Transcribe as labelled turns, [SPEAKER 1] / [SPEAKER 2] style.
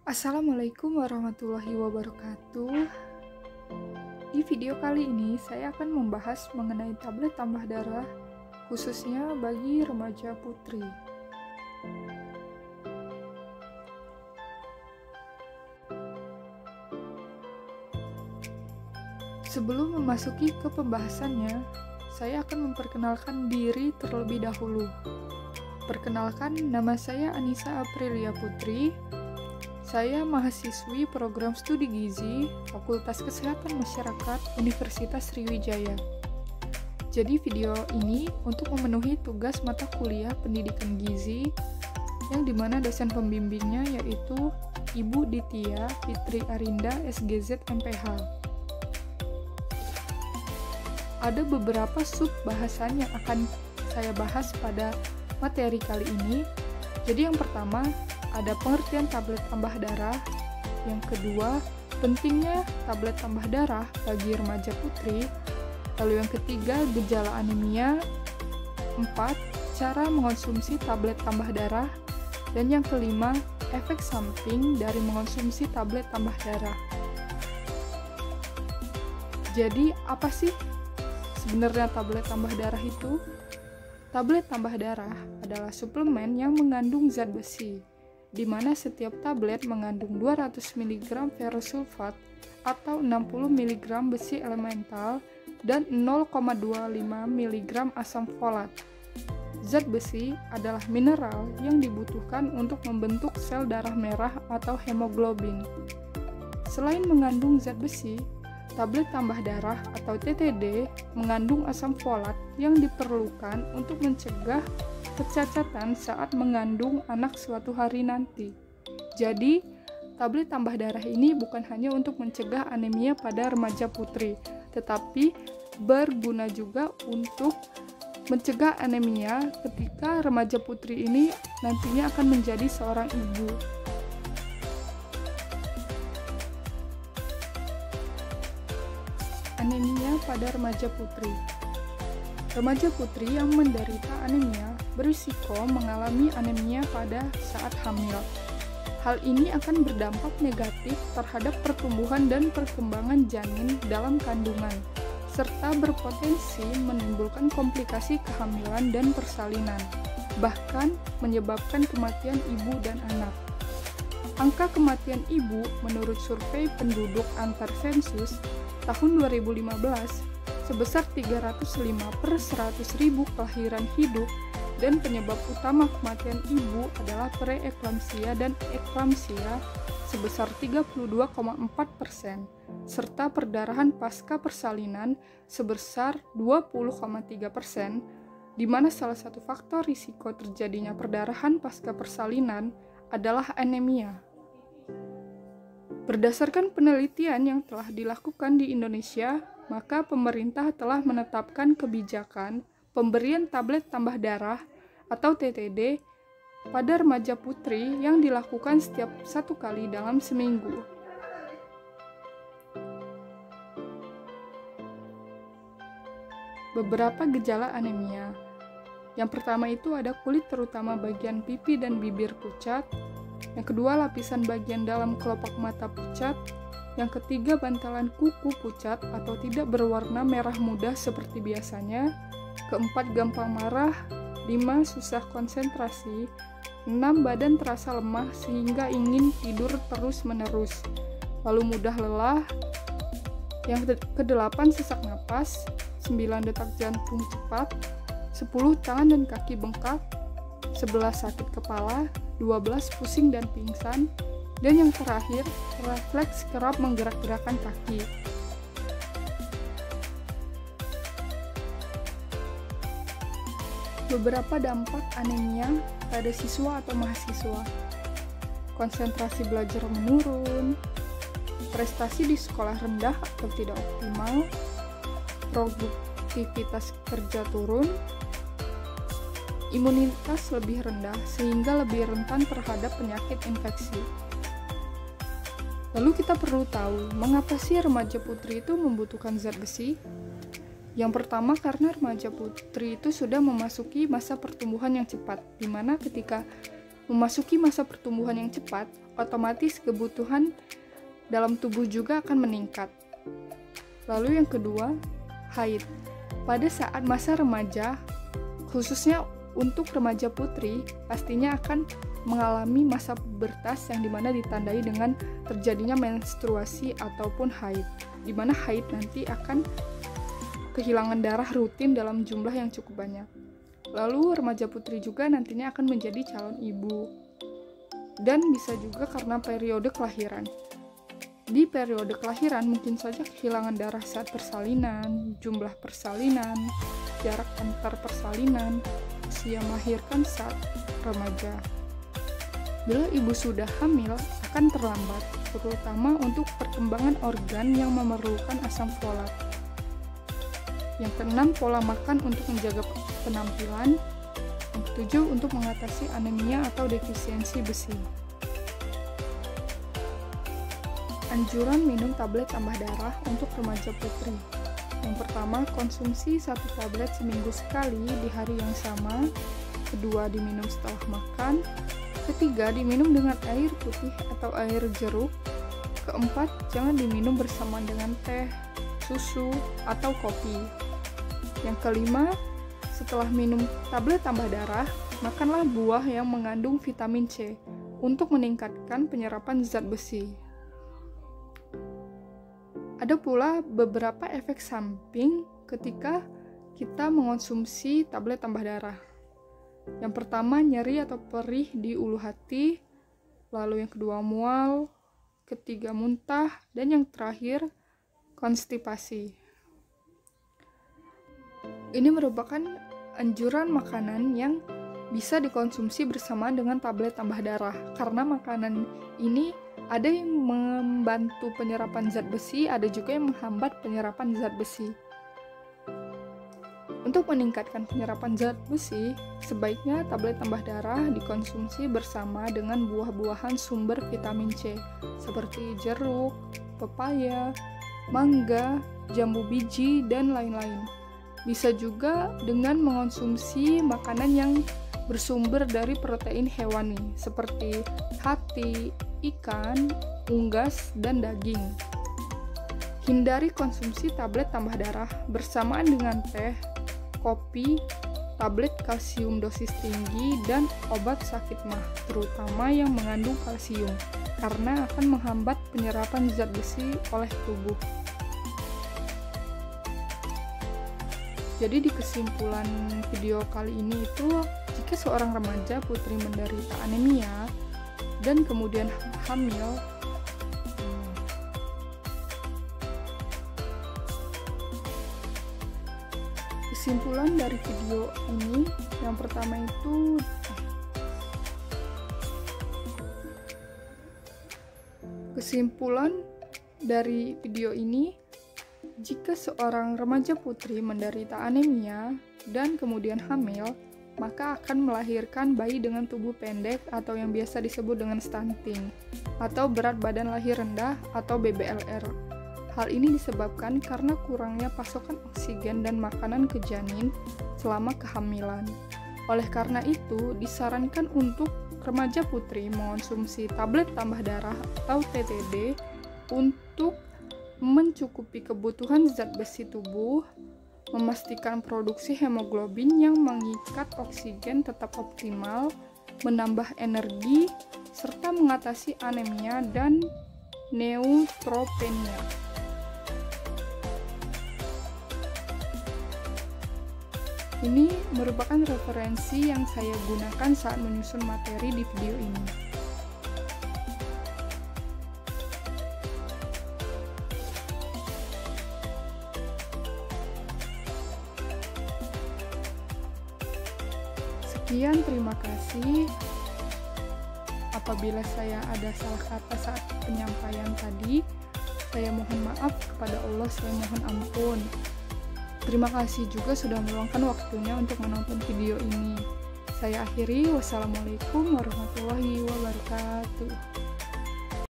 [SPEAKER 1] Assalamualaikum warahmatullahi wabarakatuh. Di video kali ini saya akan membahas mengenai tablet tambah darah, khususnya bagi remaja putri. Sebelum memasuki ke pembahasannya, saya akan memperkenalkan diri terlebih dahulu. Perkenalkan, nama saya Anissa Aprilia Putri. Saya mahasiswi program studi gizi Fakultas Kesehatan Masyarakat Universitas Sriwijaya. Jadi video ini untuk memenuhi tugas mata kuliah pendidikan gizi yang dimana dosen pembimbingnya yaitu Ibu Ditya Fitri Arinda SGZ MPH. Ada beberapa sub bahasan yang akan saya bahas pada materi kali ini. Jadi yang pertama, ada pengertian tablet tambah darah. Yang kedua, pentingnya tablet tambah darah bagi remaja putri. Lalu yang ketiga, gejala anemia. 4. Cara mengonsumsi tablet tambah darah. Dan yang kelima, efek samping dari mengonsumsi tablet tambah darah. Jadi, apa sih sebenarnya tablet tambah darah itu? Tablet tambah darah adalah suplemen yang mengandung zat besi, di mana setiap tablet mengandung 200 mg ferrosulfat atau 60 mg besi elemental dan 0,25 mg asam folat. Zat besi adalah mineral yang dibutuhkan untuk membentuk sel darah merah atau hemoglobin. Selain mengandung zat besi, tablet tambah darah atau TTD mengandung asam folat yang diperlukan untuk mencegah kecacatan saat mengandung anak suatu hari nanti. Jadi, tablet tambah darah ini bukan hanya untuk mencegah anemia pada remaja putri, tetapi berguna juga untuk mencegah anemia ketika remaja putri ini nantinya akan menjadi seorang ibu. Anemia pada remaja putri. Remaja putri yang menderita anemia berisiko mengalami anemia pada saat hamil. Hal ini akan berdampak negatif terhadap pertumbuhan dan perkembangan janin dalam kandungan, serta berpotensi menimbulkan komplikasi kehamilan dan persalinan, bahkan menyebabkan kematian ibu dan anak. Angka kematian ibu menurut survei penduduk antar sensus tahun 2015 sebesar 305 per 100.000 kelahiran hidup, dan penyebab utama kematian ibu adalah preeklamsia dan eklamsia sebesar 32,4%, serta perdarahan pasca persalinan sebesar 20,3%, di mana salah satu faktor risiko terjadinya perdarahan pasca persalinan adalah anemia. Berdasarkan penelitian yang telah dilakukan di Indonesia, maka pemerintah telah menetapkan kebijakan pemberian tablet tambah darah atau TTD pada remaja putri yang dilakukan setiap 1 kali dalam seminggu. Beberapa gejala anemia. Yang pertama itu ada kulit terutama bagian pipi dan bibir pucat. Yang kedua, lapisan bagian dalam kelopak mata pucat. Yang ketiga, bantalan kuku pucat atau tidak berwarna merah muda seperti biasanya. Keempat, gampang marah. 5, susah konsentrasi. 6, badan terasa lemah sehingga ingin tidur terus-menerus. Lalu mudah lelah. Yang ke-8, sesak napas. 9, detak jantung cepat. 10, tangan dan kaki bengkak. 11, sakit kepala. 12, pusing dan pingsan. Dan yang terakhir, refleks kerap menggerak-gerakkan kaki. Beberapa dampak anemia pada siswa atau mahasiswa. Konsentrasi belajar menurun, prestasi di sekolah rendah atau tidak optimal, produktivitas kerja turun, imunitas lebih rendah sehingga lebih rentan terhadap penyakit infeksi. Lalu kita perlu tahu, mengapa sih remaja putri itu membutuhkan zat besi? Yang pertama, karena remaja putri itu sudah memasuki masa pertumbuhan yang cepat, di mana ketika memasuki masa pertumbuhan yang cepat, otomatis kebutuhan dalam tubuh juga akan meningkat. Lalu yang kedua, haid. Pada saat masa remaja, khususnya untuk remaja putri, pastinya akan mengalami masa pubertas yang dimana ditandai dengan terjadinya menstruasi ataupun haid, dimana haid nanti akan kehilangan darah rutin dalam jumlah yang cukup banyak. Lalu remaja putri juga nantinya akan menjadi calon ibu, dan bisa juga karena periode kelahiran. Di periode kelahiran mungkin saja kehilangan darah saat persalinan, jumlah persalinan, jarak antar persalinan, usia melahirkan saat remaja. Bila ibu sudah hamil akan terlambat, terutama untuk perkembangan organ yang memerlukan asam folat. Yang keenam, pola makan untuk menjaga penampilan. Yang ketujuh, untuk mengatasi anemia atau defisiensi besi. Anjuran minum tablet tambah darah untuk remaja putri. Yang pertama, konsumsi 1 tablet seminggu sekali di hari yang sama. Kedua, diminum setelah makan. Ketiga, diminum dengan air putih atau air jeruk. Keempat, jangan diminum bersamaan dengan teh, susu, atau kopi. Yang kelima, setelah minum tablet tambah darah, makanlah buah yang mengandung vitamin C untuk meningkatkan penyerapan zat besi. Ada pula beberapa efek samping ketika kita mengonsumsi tablet tambah darah. Yang pertama, nyeri atau perih di ulu hati, lalu yang kedua mual, ketiga muntah, dan yang terakhir konstipasi. Ini merupakan anjuran makanan yang bisa dikonsumsi bersamaan dengan tablet tambah darah, karena makanan ini ada yang membantu penyerapan zat besi, ada juga yang menghambat penyerapan zat besi. Untuk meningkatkan penyerapan zat besi, sebaiknya tablet tambah darah dikonsumsi bersama dengan buah-buahan sumber vitamin C, seperti jeruk, pepaya, mangga, jambu biji, dan lain-lain. Bisa juga dengan mengonsumsi makanan yang bersumber dari protein hewani, seperti hati, ikan, unggas, dan daging. Hindari konsumsi tablet tambah darah bersamaan dengan teh, kopi, tablet kalsium dosis tinggi, dan obat sakit mah, terutama yang mengandung kalsium, karena akan menghambat penyerapan zat besi oleh tubuh. Jadi di kesimpulan video kali ini itu, jika seorang remaja putri menderita anemia dan kemudian hamil, kesimpulan dari video ini yang pertama itu jika seorang remaja putri menderita anemia dan kemudian hamil, maka akan melahirkan bayi dengan tubuh pendek atau yang biasa disebut dengan stunting, atau berat badan lahir rendah atau BBLR. Hal ini disebabkan karena kurangnya pasokan oksigen dan makanan ke janin selama kehamilan. Oleh karena itu, disarankan untuk remaja putri mengonsumsi tablet tambah darah atau TTD untuk mencukupi kebutuhan zat besi tubuh, memastikan produksi hemoglobin yang mengikat oksigen tetap optimal, menambah energi, serta mengatasi anemia dan neutropenia. Ini merupakan referensi yang saya gunakan saat menyusun materi di video ini. Sekian, terima kasih. Apabila saya ada salah kata saat penyampaian tadi, saya mohon maaf kepada Allah, saya mohon ampun. Terima kasih juga sudah meluangkan waktunya untuk menonton video ini. Saya akhiri, wassalamualaikum warahmatullahi wabarakatuh.